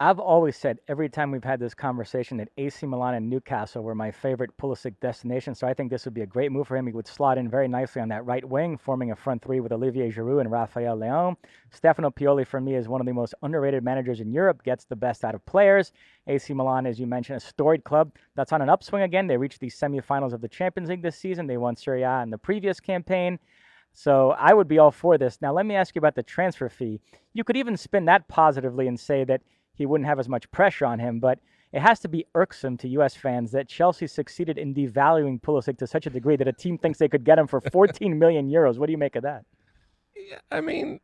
I've always said every time we've had this conversation that AC Milan and Newcastle were my favorite Pulisic destinations. So I think this would be a great move for him. He would slot in very nicely on that right wing, forming a front three with Olivier Giroud and Rafael Leão. Stefano Pioli, for me, is one of the most underrated managers in Europe, gets the best out of players. AC Milan, as you mentioned, a storied club that's on an upswing again. They reached the semifinals of the Champions League this season. They won Serie A in the previous campaign. So I would be all for this. Now, let me ask you about the transfer fee. You could even spin that positively and say that he wouldn't have as much pressure on him, but it has to be irksome to U.S. fans that Chelsea succeeded in devaluing Pulisic to such a degree that a team thinks they could get him for 14 million euros. What do you make of that? Yeah, I mean,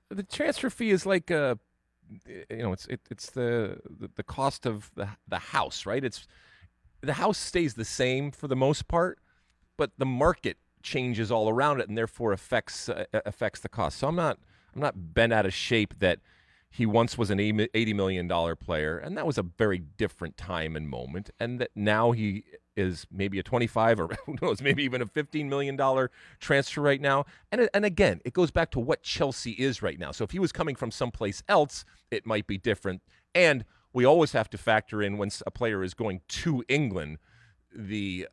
the transfer fee is like it's the cost of the house, right? It's the house stays the same for the most part, but the market changes all around it, and therefore affects the cost. So I'm not bent out of shape that he once was an $80 million player, and that was a very different time and moment, and that now he is maybe a 25 or who knows, maybe even a $15 million transfer right now. And again, it goes back to what Chelsea is right now. So if he was coming from someplace else, it might be different. And we always have to factor in when a player is going to England, the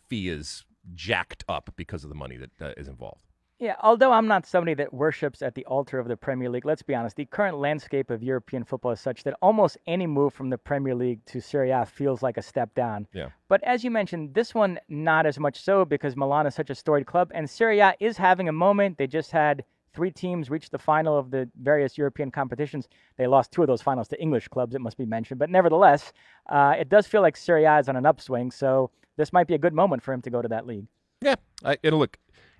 fee is jacked up because of the money that is involved. Yeah, although I'm not somebody that worships at the altar of the Premier League, let's be honest, the current landscape of European football is such that almost any move from the Premier League to Serie A feels like a step down. Yeah. But as you mentioned, this one not as much so because Milan is such a storied club, and Serie A is having a moment. They just had three teams reach the final of the various European competitions. They lost two of those finals to English clubs, it must be mentioned. But nevertheless, it does feel like Serie A is on an upswing, so this might be a good moment for him to go to that league. Yeah, it'll look.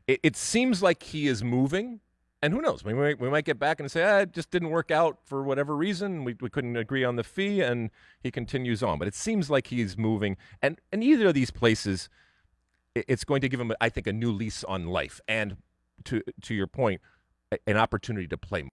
It seems like he is moving, and who knows? We might get back and say, it just didn't work out for whatever reason. We couldn't agree on the fee, and he continues on. But it seems like he's moving, and either of these places, it's going to give him, I think, a new lease on life, and to your point, an opportunity to play